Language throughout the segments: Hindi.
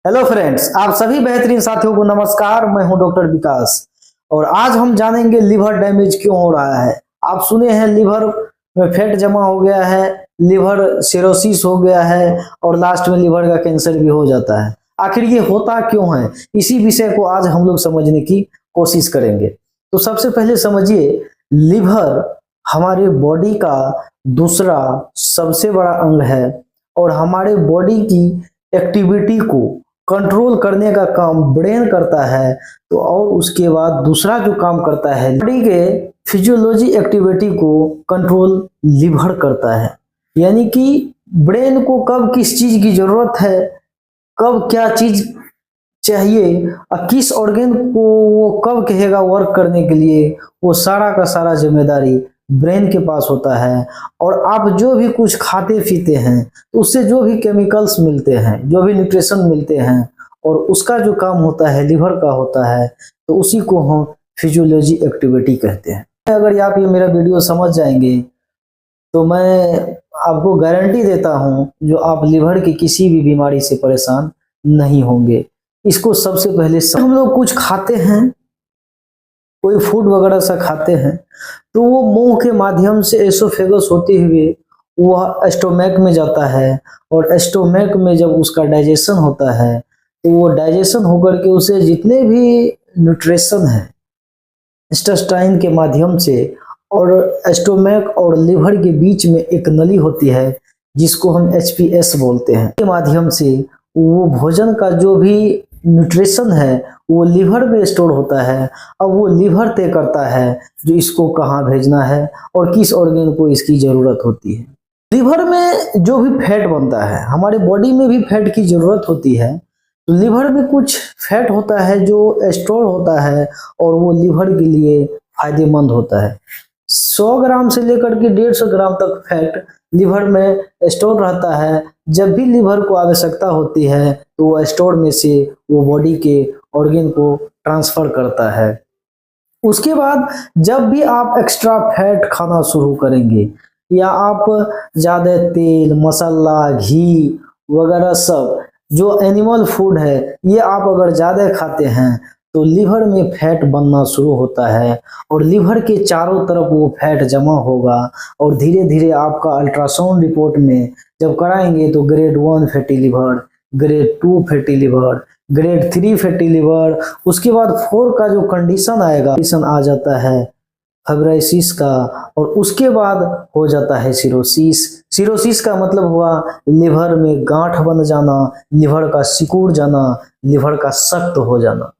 हेलो फ्रेंड्स, आप सभी बेहतरीन साथियों को नमस्कार। मैं हूं डॉक्टर विकास और आज हम जानेंगे लिवर डैमेज क्यों हो रहा है। आप सुने हैं लिवर में फैट जमा हो गया है, लिवर सिरोसिस हो गया है और लास्ट में लिवर का कैंसर भी हो जाता है। आखिर ये होता क्यों है, इसी विषय को आज हम लोग समझने की कोशिश करेंगे। तो सबसे पहले समझिए, लिवर हमारे बॉडी का दूसरा सबसे बड़ा अंग है और हमारे बॉडी की एक्टिविटी को कंट्रोल करने का काम ब्रेन करता है। तो और उसके बाद दूसरा जो काम करता है, बॉडी के फिजियोलॉजी एक्टिविटी को कंट्रोल लिवर करता है। यानी कि ब्रेन को कब किस चीज की जरूरत है, कब क्या चीज चाहिए और किस ऑर्गन को वो कब कहेगा वर्क करने के लिए, वो सारा का सारा जिम्मेदारी ब्रेन के पास होता है। और आप जो भी कुछ खाते पीते हैं तो उससे जो भी केमिकल्स मिलते हैं, जो भी न्यूट्रिशन मिलते हैं, और उसका जो काम होता है लिवर का होता है, तो उसी को हम फिजियोलॉजी एक्टिविटी कहते हैं। अगर आप ये मेरा वीडियो समझ जाएंगे तो मैं आपको गारंटी देता हूं जो आप लिवर की किसी भी बीमारी से परेशान नहीं होंगे। इसको सबसे पहले हम लोग कुछ खाते हैं, कोई फूड वगैरह सा खाते हैं, तो वो मुंह के माध्यम से एसोफेगस होते हुए वह स्टोमैक में जाता है और स्टोमैक में जब उसका डाइजेशन होता है तो वो डाइजेशन होकर के उसे जितने भी न्यूट्रिशन है इंटेस्टाइन के माध्यम से, और स्टोमैक और लिवर के बीच में एक नली होती है जिसको हम HPS बोलते हैं, के माध्यम से वो भोजन का जो भी न्यूट्रिशन है वो लिवर में स्टोर होता है। अब वो लिवर तय करता है जो इसको कहाँ भेजना है और किस ऑर्गन को इसकी जरूरत होती है। लिवर में जो भी फैट बनता है, हमारे बॉडी में भी फैट की जरूरत होती है, तो लिवर में कुछ फैट होता है जो स्टोर होता है और वो लिवर के लिए फायदेमंद होता है। 100 ग्राम से लेकर के 150 ग्राम तक फैट लिवर में स्टोर रहता है। जब भी लिवर को आवश्यकता होती है तो वो स्टोर में से वो बॉडी के ऑर्गन को ट्रांसफर करता है। उसके बाद जब भी आप एक्स्ट्रा फैट खाना शुरू करेंगे या आप ज़्यादा तेल मसाला घी वगैरह सब जो एनिमल फूड है ये आप अगर ज़्यादा खाते हैं तो लिवर में फैट बनना शुरू होता है और लिवर के चारों तरफ वो फैट जमा होगा और धीरे धीरे आपका अल्ट्रासाउंड रिपोर्ट में जब कराएंगे तो grade 1 fatty liver, grade 2 fatty liver, grade 3 fatty liver, उसके बाद 4 का जो कंडीशन आएगा, कंडीशन आ जाता है फाइब्रोसिस का, और उसके बाद हो जाता है सिरोसिस। सिरोसिस का मतलब हुआ लिवर में गांठ बन जाना, लिवर का सिकुड़ जाना, लिवर का सख्त हो जाना।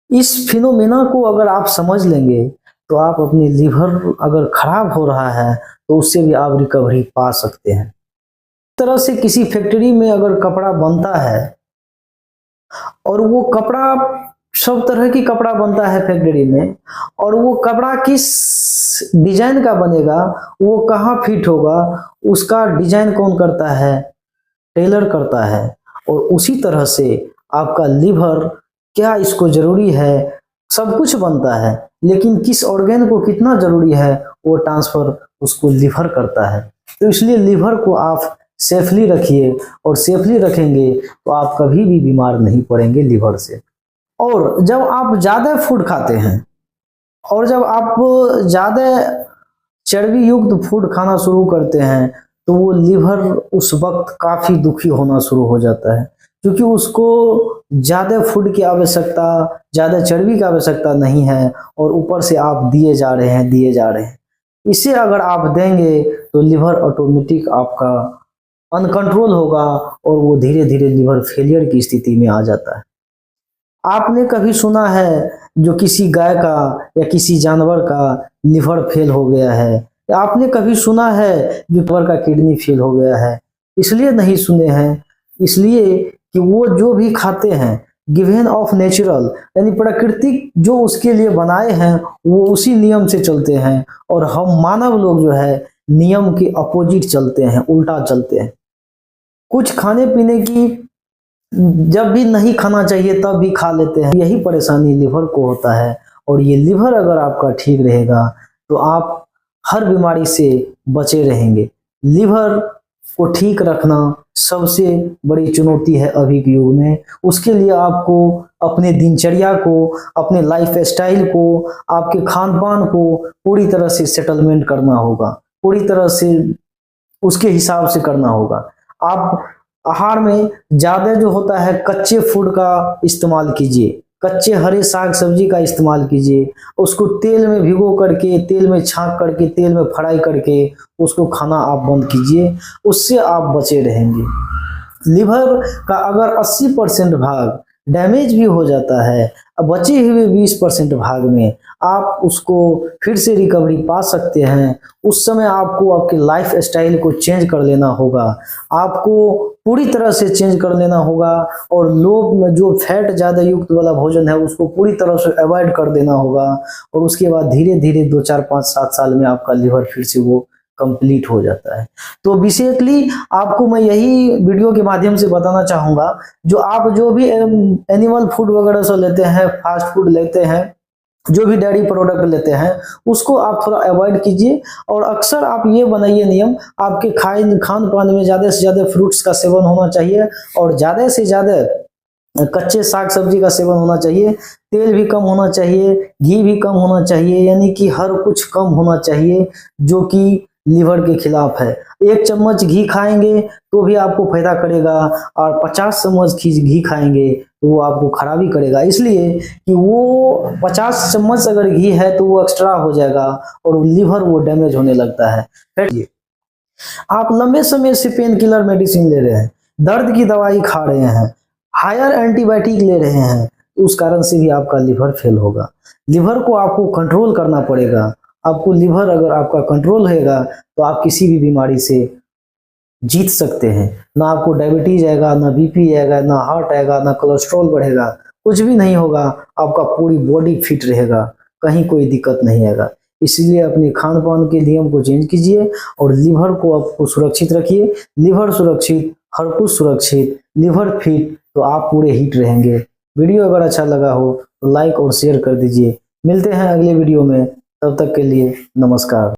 इस फिनोमेना को अगर आप समझ लेंगे तो आप अपनी लिवर अगर खराब हो रहा है तो उससे भी आप रिकवरी पा सकते हैं। इस तरह से किसी फैक्ट्री में अगर कपड़ा बनता है और वो कपड़ा सब तरह की कपड़ा बनता है फैक्ट्री में, और वो कपड़ा किस डिजाइन का बनेगा, वो कहाँ फिट होगा, उसका डिजाइन कौन करता है, टेलर करता है। और उसी तरह से आपका लिवर क्या इसको जरूरी है, सब कुछ बनता है, लेकिन किस ऑर्गन को कितना जरूरी है वो ट्रांसफर उसको लिवर करता है। तो इसलिए लिवर को आप सेफली रखिए, और सेफली रखेंगे तो आप कभी भी बीमार नहीं पड़ेंगे लिवर से। और जब आप ज्यादा फूड खाते हैं और जब आप ज्यादा चर्बी युक्त फूड खाना शुरू करते हैं तो वो लिवर उस वक्त काफी दुखी होना शुरू हो जाता है, क्योंकि उसको ज्यादा फूड की आवश्यकता, ज्यादा चर्बी की आवश्यकता नहीं है, और ऊपर से आप दिए जा रहे हैं। इसे अगर आप देंगे तो लिवर ऑटोमेटिक आपका अनकंट्रोल होगा और वो धीरे धीरे लिवर फेलियर की स्थिति में आ जाता है। आपने कभी सुना है जो किसी गाय का या किसी जानवर का लिवर फेल हो गया है, या आपने कभी सुना है जो लिवर का किडनी फेल हो गया है? इसलिए नहीं सुने हैं, इसलिए कि वो जो भी खाते हैं गिवन ऑफ नेचुरल, यानी प्राकृतिक जो उसके लिए बनाए हैं वो उसी नियम से चलते हैं, और हम मानव लोग जो है नियम के अपोजिट चलते हैं, उल्टा चलते हैं। कुछ खाने पीने की जब भी नहीं खाना चाहिए तब भी खा लेते हैं। यही परेशानी लिवर को होता है, और ये लिवर अगर आपका ठीक रहेगा तो आप हर बीमारी से बचे रहेंगे। लिवर को ठीक रखना सबसे बड़ी चुनौती है अभी के युग में। उसके लिए आपको अपने दिनचर्या को, अपने लाइफ स्टाइल को, आपके खान पान को पूरी तरह से सेटलमेंट करना होगा, पूरी तरह से उसके हिसाब से करना होगा। आप आहार में ज्यादा जो होता है कच्चे फूड का इस्तेमाल कीजिए, कच्चे हरे साग सब्जी का इस्तेमाल कीजिए, उसको तेल में भिगो करके, तेल में छांक करके, तेल में फ्राई करके उसको खाना आप बंद कीजिए, उससे आप बचे रहेंगे। लिवर का अगर 80% भाग डैमेज भी हो जाता है, अब बचे हुए 20% भाग में आप उसको फिर से रिकवरी पा सकते हैं। उस समय आपको आपके लाइफ स्टाइल को चेंज कर लेना होगा, आपको पूरी तरह से चेंज कर लेना होगा, और लोग में जो फैट ज़्यादा युक्त वाला भोजन है उसको पूरी तरह से अवॉइड कर देना होगा। और उसके बाद धीरे धीरे 2 4 5 7 साल में आपका लिवर फिर से वो कंप्लीट हो जाता है। तो बेसिकली आपको मैं यही वीडियो के माध्यम से बताना चाहूँगा, जो आप जो भी एनिमल फूड वगैरह से लेते हैं, फास्ट फूड लेते हैं, जो भी डेयरी प्रोडक्ट लेते हैं, उसको आप थोड़ा अवॉइड कीजिए। और अक्सर आप ये बनाइए नियम, आपके खान पान में ज़्यादा से ज़्यादा फ्रूट्स का सेवन होना चाहिए, और ज़्यादा से ज़्यादा कच्चे साग सब्जी का सेवन होना चाहिए। तेल भी कम होना चाहिए, घी भी कम होना चाहिए, यानी कि हर कुछ कम होना चाहिए जो कि लिवर के खिलाफ है। 1 चम्मच घी खाएंगे तो भी आपको फायदा करेगा, और 50 चम्मच घी खाएंगे तो वो आपको खराबी करेगा, इसलिए कि वो 50 चम्मच अगर घी है तो वो एक्स्ट्रा हो जाएगा और लिवर वो डैमेज होने लगता है। आप लंबे समय से पेन किलर मेडिसिन ले रहे हैं, दर्द की दवाई खा रहे हैं, हायर एंटीबायोटिक ले रहे हैं, उस कारण से भी आपका लिवर फेल होगा। लिवर को आपको कंट्रोल करना पड़ेगा। आपको लिवर अगर आपका कंट्रोल होगा तो आप किसी भी बीमारी से जीत सकते हैं। ना आपको डायबिटीज आएगा, ना बीपी आएगा, ना हार्ट आएगा, ना कोलेस्ट्रॉल बढ़ेगा, कुछ भी नहीं होगा। आपका पूरी बॉडी फिट रहेगा, कहीं कोई दिक्कत नहीं आएगा। इसलिए अपने खान पान के नियम को चेंज कीजिए और लिवर को आपको सुरक्षित रखिए। लिवर सुरक्षित, हर कुछ सुरक्षित, लिवर फिट, तो आप पूरे हिट रहेंगे। वीडियो अगर अच्छा लगा हो तो लाइक और शेयर कर दीजिए। मिलते हैं अगले वीडियो में, तब तक के लिए नमस्कार।